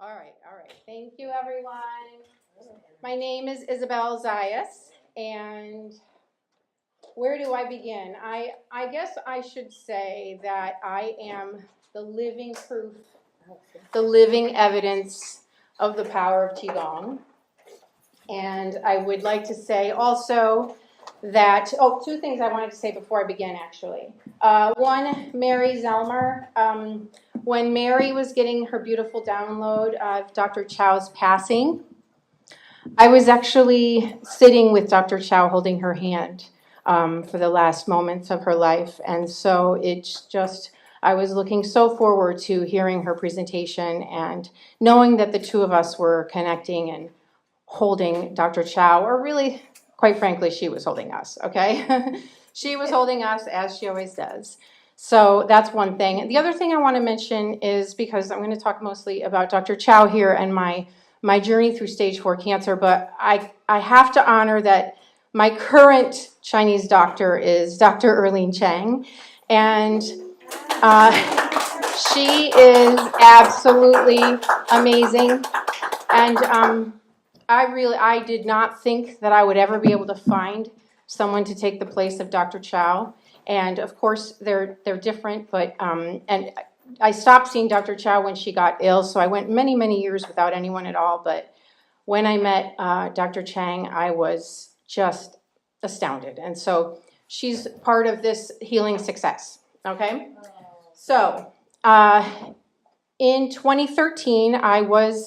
All right. Thank you, everyone. My name is Isabelle Zayas, and where do I begin? I guess I should say that I am the living proof, the living evidence of the power of qigong. And I would like to say also that, two things I wanted to say before I begin, actually. One, Mary Zelmer. When Mary was getting her beautiful download of Dr. Chow's passing, I was actually sitting with Dr. Chow holding her hand for the last moments of her life. And so it's just, I was looking so forward to hearing her presentation and knowing that the two of us were connecting and holding Dr. Chow, or really, quite frankly, she was holding us, okay? She was holding us, as she always does. So that's one thing. The other thing I want to mention is, because I'm going to talk mostly about Dr. Chow here and my journey through stage 4 cancer, but I have to honor that my current Chinese doctor is Dr. Erlene Chang, and she is absolutely amazing. And I did not think that I would ever be able to find someone to take the place of Dr. Chow. And of course, they're different, but, and I stopped seeing Dr. Chow when she got ill, so I went many, many years without anyone at all. But when I met Dr. Chang, I was just astounded. And so she's part of this healing success, okay? So in 2013, I was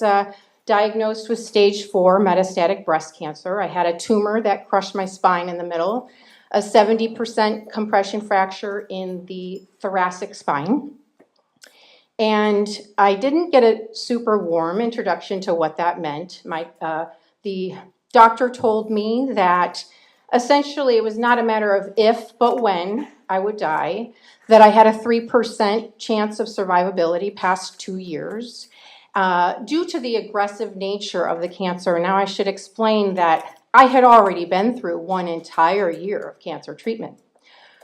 diagnosed with stage 4 metastatic breast cancer. I had a tumor that crushed my spine in the middle, a 70% compression fracture in the thoracic spine. And I didn't get a super warm introduction to what that meant. The doctor told me that essentially it was not a matter of if, but when I would die, that I had a 3% chance of survivability past 2 years. Due to the aggressive nature of the cancer. Now I should explain that I had already been through 1 entire year of cancer treatment.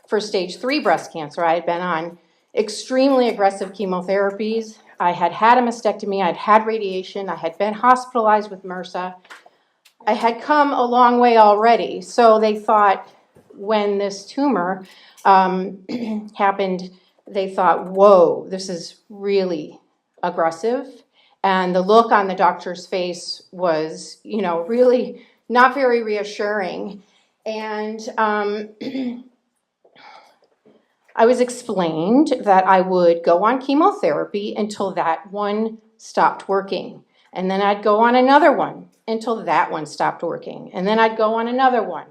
For stage 3 breast cancer, I had been on extremely aggressive chemotherapies. I had had a mastectomy, I had had radiation, I had been hospitalized with MRSA. I had come a long way already. So they thought, when this tumor happened, they thought, whoa, this is really aggressive. And the look on the doctor's face was, really not very reassuring. And I was explained that I would go on chemotherapy until that one stopped working. And then I'd go on another one until that one stopped working. And then I'd go on another one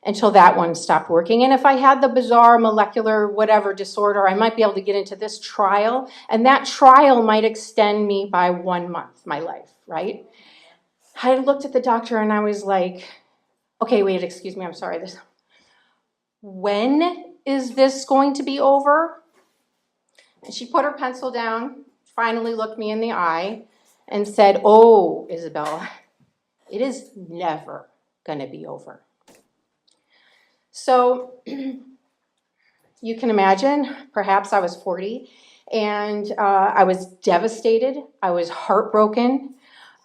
until that one stopped working. And if I had the bizarre molecular whatever disorder, I might be able to get into this trial, and that trial might extend me by 1 month, my life, right? I looked at the doctor and I was like, okay, wait, excuse me, I'm sorry. When is this going to be over? And she put her pencil down, finally looked me in the eye, and said, oh, Isabelle, it is never going to be over. So you can imagine, perhaps I was 40, and I was devastated. I was heartbroken.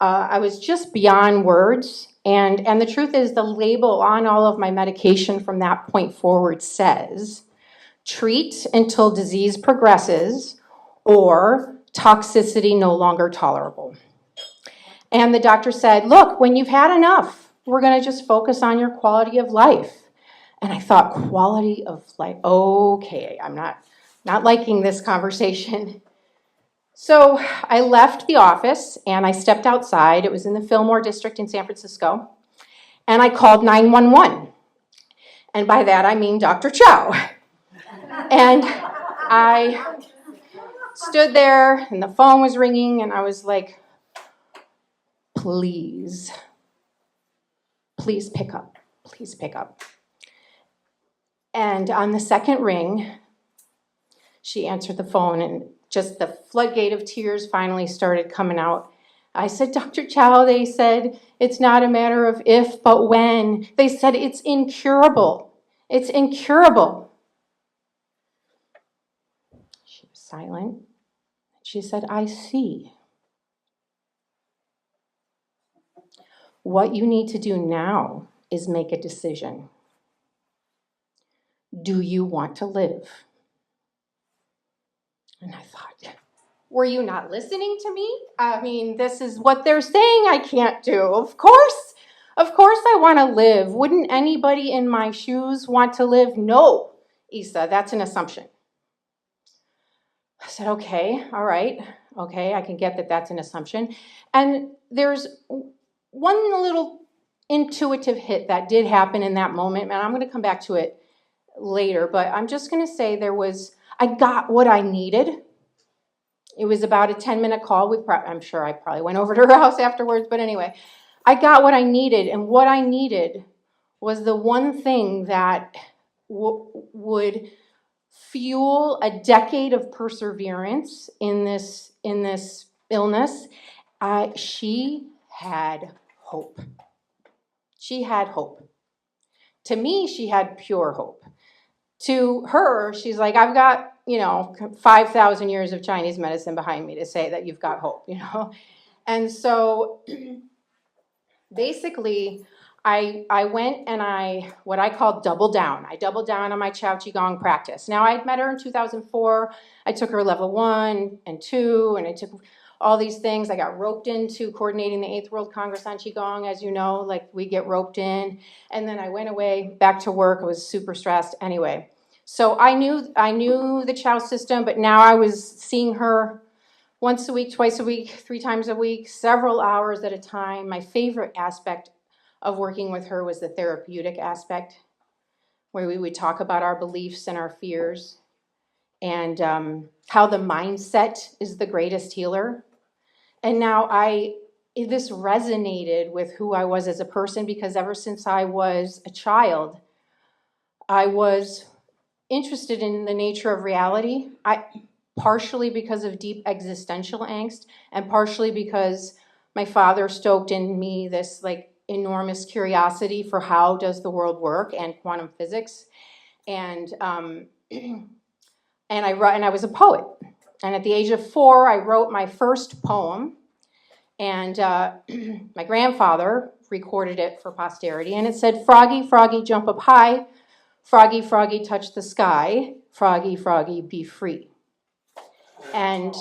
I was just beyond words. And the truth is, the label on all of my medication from that point forward says, treat until disease progresses, or toxicity no longer tolerable. And the doctor said, look, when you've had enough, we're going to just focus on your quality of life. And I thought, quality of life, okay, I'm not liking this conversation. So I left the office and I stepped outside. It was in the Fillmore district in San Francisco. And I called 911. And by that I mean Dr. Chow. And I stood there and the phone was ringing and I was like, please pick up, please pick up. And on the second ring, she answered the phone and just the floodgate of tears finally started coming out. I said, Dr. Chow, they said, it's not a matter of if, but when. They said, it's incurable. It's incurable. She was silent. She said, I see. What you need to do now is make a decision. Do you want to live? And I thought, were you not listening to me? I mean, this is what they're saying I can't do. Of course I want to live. Wouldn't anybody in my shoes want to live? No, Isa, that's an assumption. I said, okay, all right. Okay, I can get that that's an assumption. And there's one little intuitive hit that did happen in that moment, and I'm going to come back to it later, but I'm just going to say I got what I needed. It was about a 10-minute call I'm sure I probably went over to her house afterwards, but anyway, I got what I needed, and what I needed was the one thing that would fuel a decade of perseverance in this illness. She had hope. She had hope. To me, she had pure hope. To her, she's like, I've got, 5,000 years of Chinese medicine behind me to say that you've got hope, And so basically, I went and what I call double down. I doubled down on my Chao Qigong practice. Now, I'd met her in 2004. I took her level 1 and 2, and I took all these things. I got roped into coordinating the 8th World Congress on Qigong, as you know, like we get roped in. And then I went away back to work. I was super stressed. Anyway, so I knew the Chao system, but now I was seeing her once a week, twice a week, 3 times a week, several hours at a time. My favorite aspect of working with her was the therapeutic aspect, where we would talk about our beliefs and our fears and how the mindset is the greatest healer. And now this resonated with who I was as a person, because ever since I was a child, I was interested in the nature of reality. Partially because of deep existential angst, and partially because my father stoked in me this enormous curiosity for how does the world work and quantum physics. And I was a poet. And at the age of 4, I wrote my first poem. And my grandfather recorded it for posterity. And it said, "Froggy, froggy, jump up high. Froggy, froggy, touch the sky. Froggy, froggy, be free." And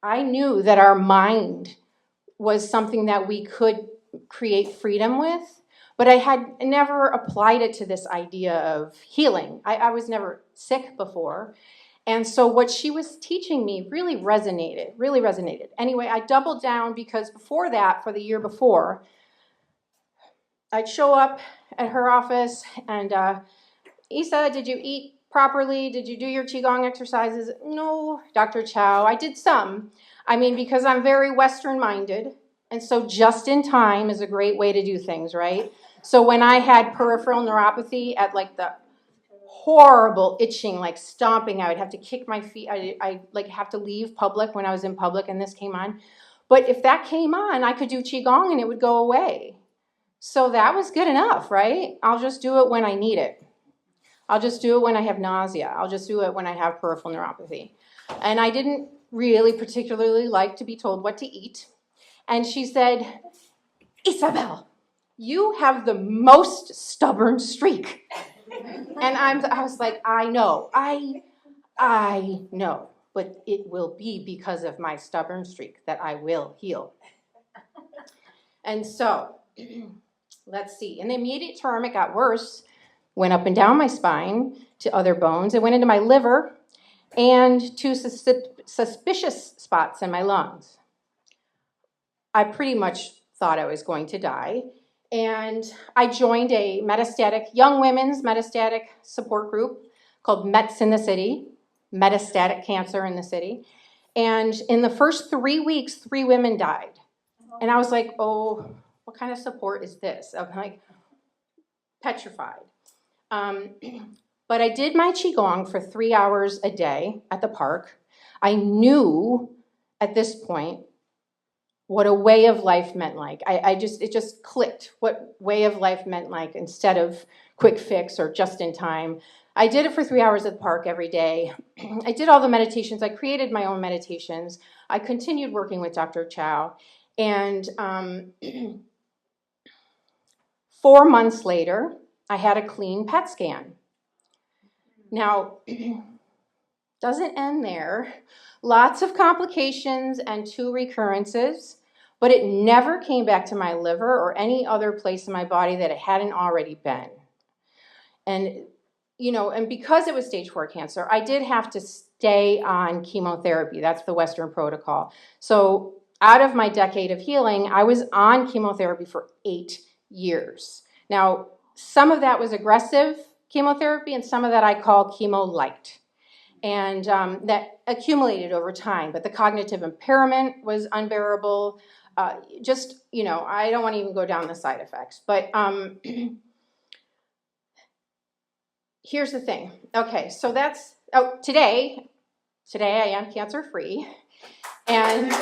I knew that our mind was something that we could create freedom with, but I had never applied it to this idea of healing. I was never sick before. And so what she was teaching me really resonated. Anyway, I doubled down, because before that, for the year before, I'd show up at her office and, "Isa, did you eat properly? Did you do your Qigong exercises?" "No, Dr. Chow, I did some." Because I'm very Western-minded, and so just in time is a great way to do things, right? So when I had peripheral neuropathy at the horrible itching, stomping, I would have to kick my feet. I have to leave public when I was in public, and this came on. But if that came on, I could do Qigong and it would go away. So that was good enough, right? I'll just do it when I need it. I'll just do it when I have nausea. I'll just do it when I have peripheral neuropathy. And I didn't really particularly like to be told what to eat. And she said, "Isabelle, you have the most stubborn streak." And I was like, I know, but it will be because of my stubborn streak that I will heal. And so, let's see. In the immediate term, it got worse. Went up and down my spine to other bones. It went into my liver and to suspicious spots in my lungs. I pretty much thought I was going to die. And I joined a young women's metastatic support group called METS in the City, Metastatic Cancer in the City. And in the first 3 weeks, 3 women died. And I was like, oh, what kind of support is this? I'm petrified. But I did my Qigong for 3 hours a day at the park. I knew at this point what a way of life meant like. It just clicked what way of life meant like, instead of quick fix or just in time. I did it for 3 hours at the park every day. I did all the meditations. I created my own meditations. I continued working with Dr. Chow. And 4 months later, I had a clean PET scan. Now, doesn't end there. Lots of complications and 2 recurrences, but it never came back to my liver or any other place in my body that it hadn't already been. And, and because it was stage 4 cancer, I did have to stay on chemotherapy. That's the Western protocol. So out of my decade of healing, I was on chemotherapy for 8 years. Now, some of that was aggressive chemotherapy, and some of that I call chemo light. And that accumulated over time. But the cognitive impairment was unbearable. I don't want to even go down the side effects. But here's the thing. Okay, so today I am cancer-free. And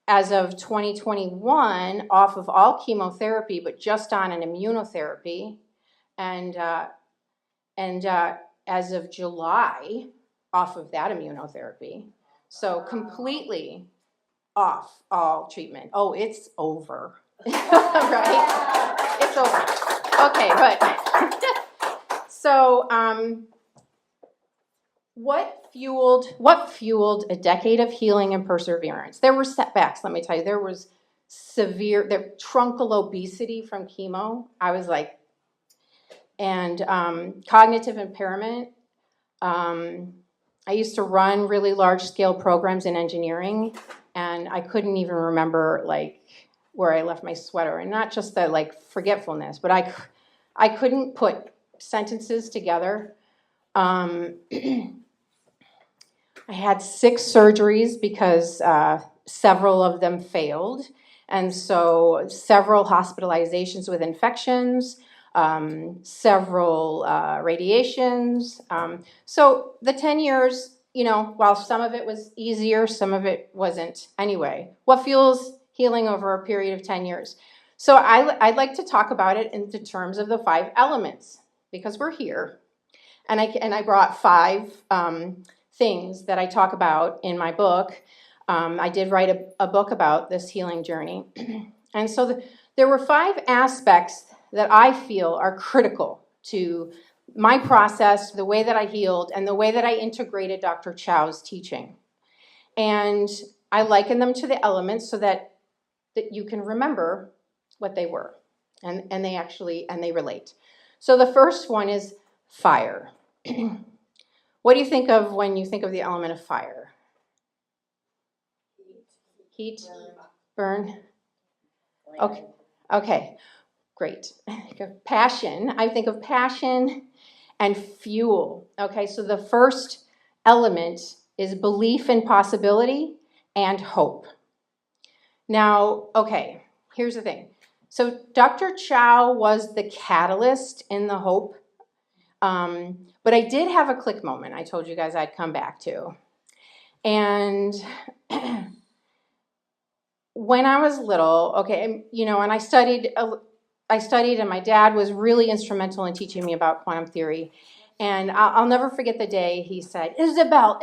as of 2021, off of all chemotherapy, but just on an immunotherapy, and as of July, off of that immunotherapy, so completely off all treatment. Oh, it's over, right? It's over. Okay, but so what fueled a decade of healing and perseverance? There were setbacks, let me tell you. There was truncal obesity from chemo. I was like, and cognitive impairment. I used to run really large-scale programs in engineering, and I couldn't even remember where I left my sweater. And not just the forgetfulness, but I couldn't put sentences together. I had 6 surgeries because several of them failed. And so several hospitalizations with infections, several radiations. So the 10 years, while some of it was easier, some of it wasn't. Anyway, what fuels healing over a period of 10 years? So I'd like to talk about it in terms of the 5 elements, because we're here. And I brought 5 things that I talk about in my book. I did write a book about this healing journey. And so there were 5 aspects that I feel are critical to my process, the way that I healed, and the way that I integrated Dr. Chow's teaching. And I liken them to the elements so that you can remember what they were. And they relate. So the first one is fire. What do you think of when you think of the element of fire? Heat? Burn? Okay. Great. Passion. I think of passion and fuel. Okay, so the first element is belief in possibility and hope. Now, okay, here's the thing. So Dr. Chow was the catalyst in the hope. But I did have a click moment I told you guys I'd come back to. And when I was little, okay, and I studied, and my dad was really instrumental in teaching me about quantum theory. And I'll never forget the day he said, Isabelle,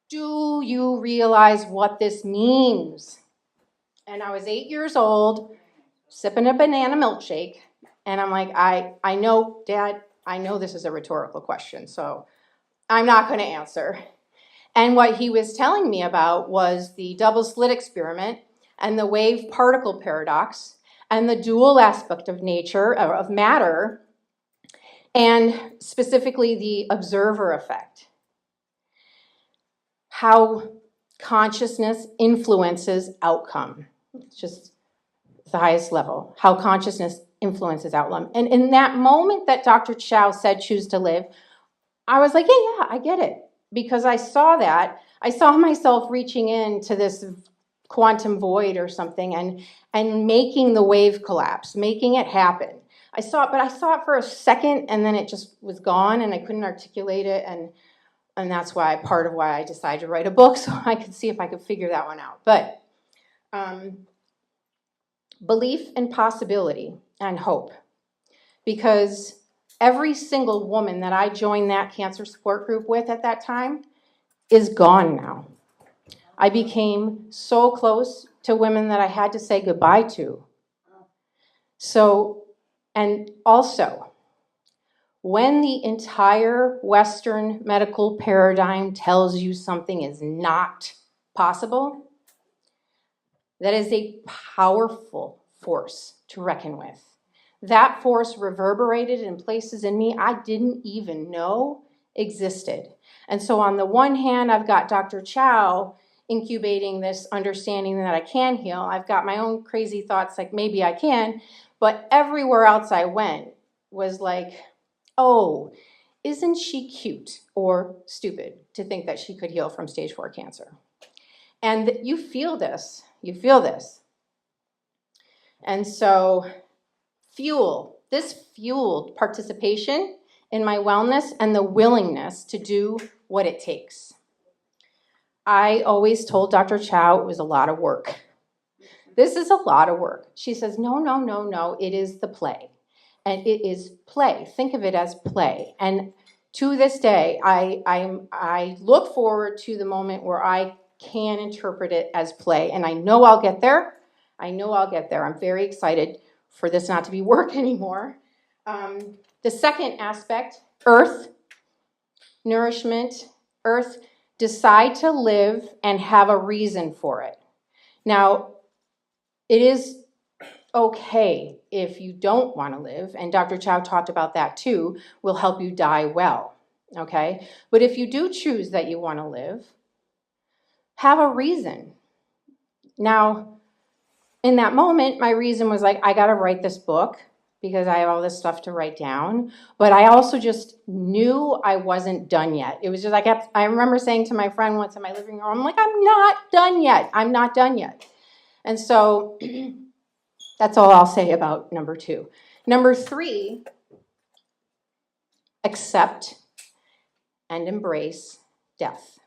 do you realize what this means? And I was 8 years old, sipping a banana milkshake. And I'm like, I know, Dad, I know this is a rhetorical question, so I'm not going to answer. And what he was telling me about was the double slit experiment and the wave-particle paradox and the dual aspect of nature, of matter, and specifically the observer effect. How consciousness influences outcome. It's just the highest level. How consciousness influences outcome. And in that moment that Dr. Chow said, choose to live, I was like, yeah, I get it. Because I saw that. I saw myself reaching into this quantum void or something and making the wave collapse, making it happen. I saw it for a second, and then it just was gone, and I couldn't articulate it, and that's part of why I decided to write a book, so I could see if I could figure that one out. But belief in possibility and hope, because every single woman that I joined that cancer support group with at that time is gone now. I became so close to women that I had to say goodbye to. So, and also, when the entire Western medical paradigm tells you something is not possible, that is a powerful force to reckon with. That force reverberated in places in me I didn't even know existed. And so on the one hand, I've got Dr. Chow incubating this understanding that I can heal. I've got my own crazy thoughts like maybe I can, but everywhere else I went was like, oh, isn't she cute or stupid to think that she could heal from stage 4 cancer? And you feel this. And so this fueled participation in my wellness and the willingness to do what it takes. I always told Dr. Chow it was a lot of work. This is a lot of work. She says, no, it is the play. And it is play. Think of it as play. And to this day, I look forward to the moment where I can interpret it as play. And I know I'll get there. I'm very excited for this not to be work anymore. The second aspect, earth, nourishment, earth, decide to live and have a reason for it. Now, it is okay if you don't want to live, and Dr. Chow talked about that too, will help you die well, okay? But if you do choose that you want to live, have a reason. Now, in that moment, my reason was like, I got to write this book because I have all this stuff to write down, but I also just knew I wasn't done yet. It was just, I remember saying to my friend once in my living room, I'm like, I'm not done yet. And so that's all I'll say about number 2. Number 3, accept and embrace death.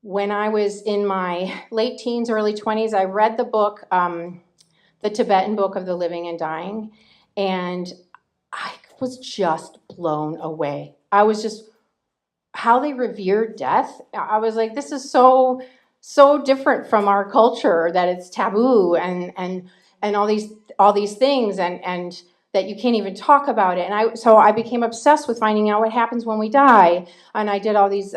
When I was in my late teens, early 20s, I read the book, the Tibetan Book of the Living and Dying, and I was just blown away. I was just, how they revered death. I was like, this is so different from our culture, that it's taboo and all these things and that you can't even talk about it. And so I became obsessed with finding out what happens when we die. And I did all these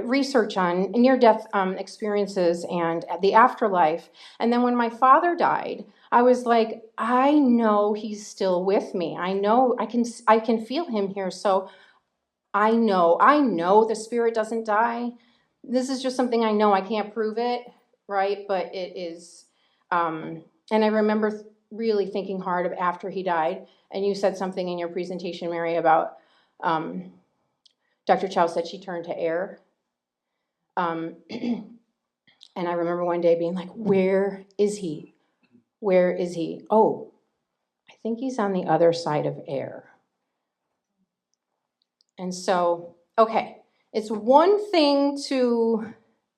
research on near-death experiences and the afterlife. And then when my father died, I was like, I know he's still with me. I know I can feel him here. So I know the spirit doesn't die. This is just something I know. I can't prove it, right? But it is, and I remember really thinking hard after he died. And you said something in your presentation, Mary, about Dr. Chow said she turned to air. And I remember one day being like, where is he? Oh, I think he's on the other side of air. And so, okay, it's one thing to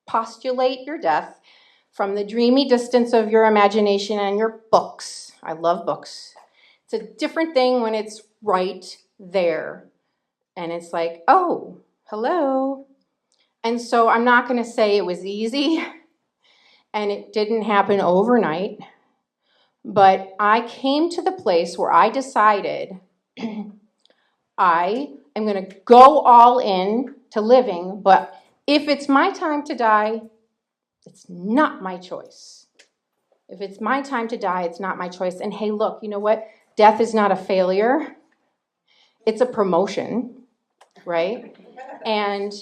postulate your death from the dreamy distance of your imagination and your books. I love books. It's a different thing when it's right there. And it's like, oh, hello. And so I'm not going to say it was easy, and it didn't happen overnight. But I came to the place where I decided I am going to go all in to living, but if it's my time to die, it's not my choice. If it's my time to die, it's not my choice. And hey, look, you know what? Death is not a failure. It's a promotion, right? And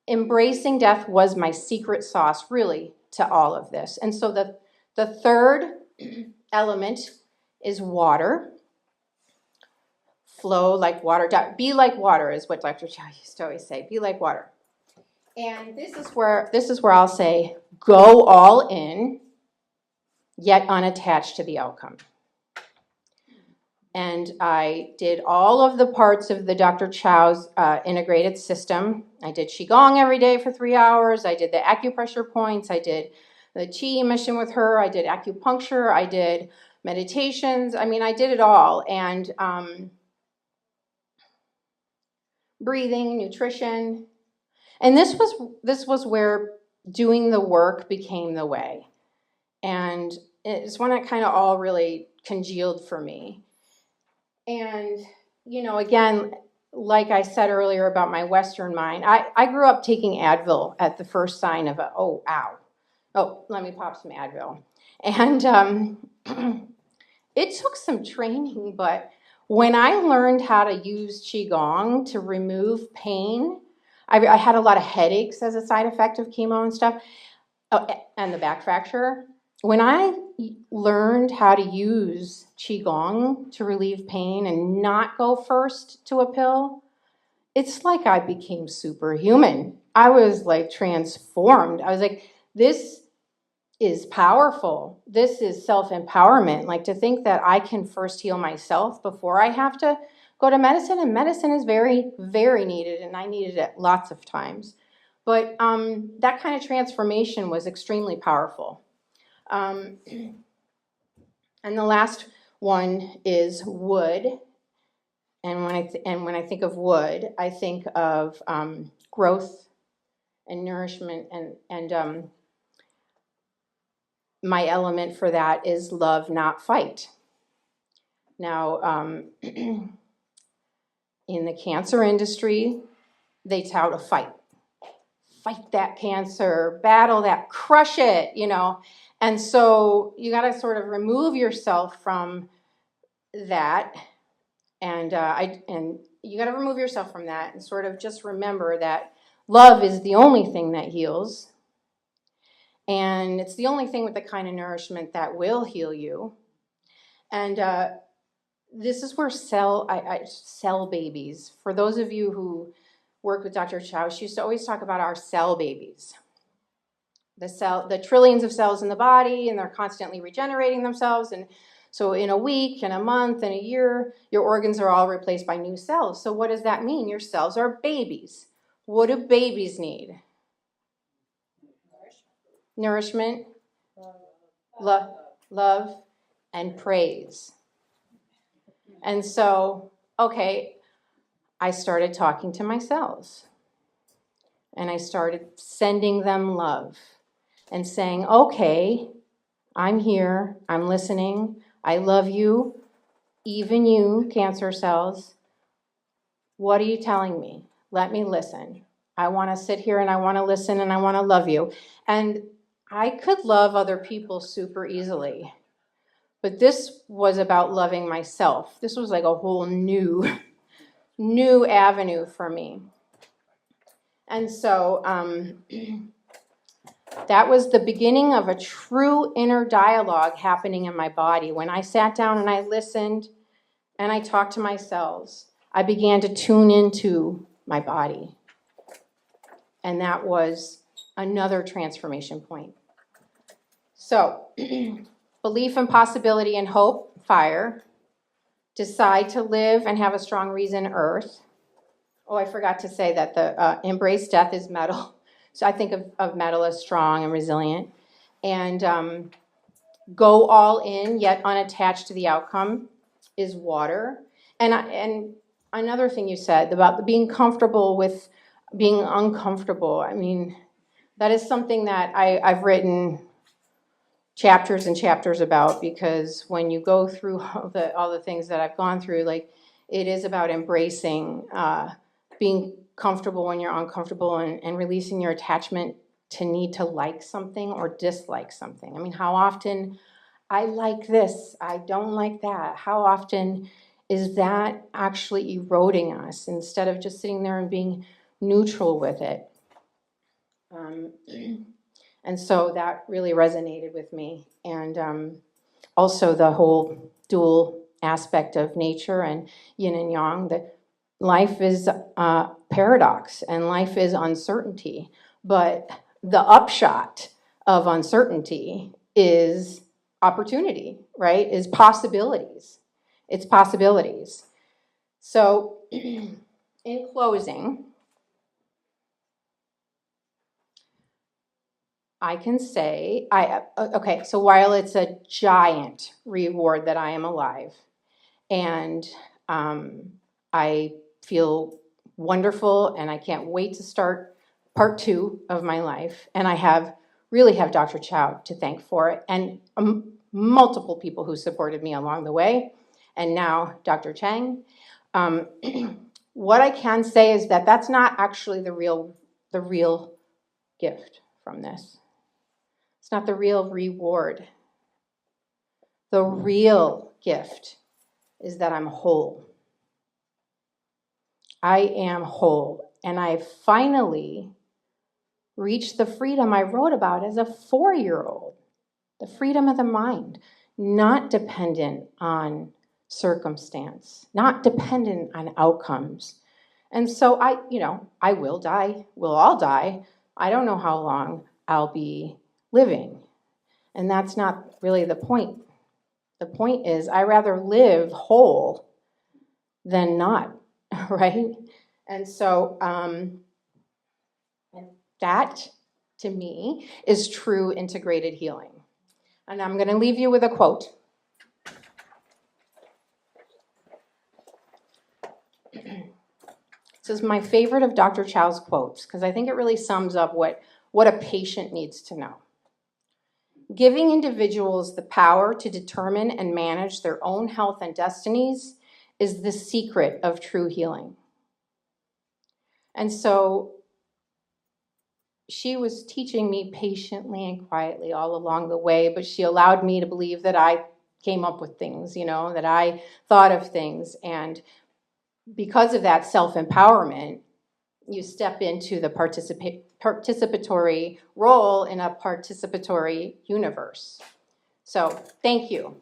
embracing death was my secret sauce, really, to all of this. And so the third element is water. Flow like water. Be like water is what Dr. Chow used to always say. Be like water. And this is where I'll say, go all in, yet unattached to the outcome. And I did all of the parts of the Dr. Chow's integrated system. I did qigong every day for 3 hours. I did the acupressure points. I did the chi mission with her. I did acupuncture. I did meditations. I mean, I did it all. And breathing, nutrition. And this was where doing the work became the way. And it's when it kind of all really congealed for me. And, you know, again, like I said earlier about my Western mind, I grew up taking Advil at the first sign of oh, ow. Oh, let me pop some Advil. And it took some training, but when I learned how to use qigong to remove pain, I had a lot of headaches as a side effect of chemo and stuff, and the back fracture. When I learned how to use qigong to relieve pain and not go first to a pill, it's like I became superhuman. I was like transformed. I was like, this is powerful. This is self-empowerment. Like to think that I can first heal myself before I have to go to medicine. And medicine is very, very needed, and I needed it lots of times. But that kind of transformation was extremely powerful. And the last one is wood. And when I think of wood, I think of growth and nourishment, and my element for that is love, not fight. Now, in the cancer industry, they tout a fight. Fight that cancer, battle that, crush it, you know. And so you got to sort of remove yourself from that, and you got to remove yourself from that and sort of just remember that love is the only thing that heals, and it's the only thing with the kind of nourishment that will heal you. And this is where cell babies. For those of you who work with Dr. Chow, she used to always talk about our cell babies. The trillions of cells in the body, and they're constantly regenerating themselves. And so in a week, in a month, in a year, your organs are all replaced by new cells. So what does that mean? Your cells are babies. What do babies need? Nourishment, love, and praise. And so, okay, I started talking to my cells. And I started sending them love and saying, okay, I'm here, I'm listening, I love you, even you, cancer cells. What are you telling me? Let me listen. I want to sit here and I want to listen and I want to love you. And I could love other people super easily. But this was about loving myself. This was like a whole new avenue for me. And so that was the beginning of a true inner dialogue happening in my body. When I sat down and I listened and I talked to my cells, I began to tune into my body. And that was another transformation point. So, belief and possibility and hope, fire. Decide to live and have a strong reason, earth. Oh, I forgot to say that the embrace death is metal. So I think of metal as strong and resilient. And go all in, yet unattached to the outcome, is water. And another thing you said about being comfortable with being uncomfortable. I mean, that is something that I've written chapters and chapters about, because when you go through all the things that I've gone through, like, it is about embracing being comfortable when you're uncomfortable, and releasing your attachment to need to like something or dislike something. I mean, how often I like this, I don't like that. How often is that actually eroding us instead of just sitting there and being neutral with it? And so that really resonated with me. And also the whole dual aspect of nature and yin and yang, that life is paradox and life is uncertainty. But the upshot of uncertainty is opportunity, right? Is possibilities. It's possibilities. So in closing, I can say, okay, so while it's a giant reward that I am alive, and I feel wonderful, and I can't wait to start part 2 of my life, and I really have Dr. Chow to thank for it, and multiple people who supported me along the way, and now Dr. Chang. What I can say is that that's not actually the real gift from this. It's not the real reward. The real gift is that I'm whole. I am whole. And I finally reached the freedom I wrote about as a 4-year-old. The freedom of the mind, not dependent on circumstance, not dependent on outcomes. And so I will die. We'll all die. I don't know how long I'll be living. And that's not really the point. The point is, I rather live whole than not, right? And so that, to me, is true integrated healing. And I'm going to leave you with a quote. This is my favorite of Dr. Chow's quotes, because I think it really sums up what a patient needs to know. Giving individuals the power to determine and manage their own health and destinies is the secret of true healing. And so she was teaching me patiently and quietly all along the way, but she allowed me to believe that I came up with things, that I thought of things. And because of that self-empowerment, you step into the participatory role in a participatory universe. So thank you.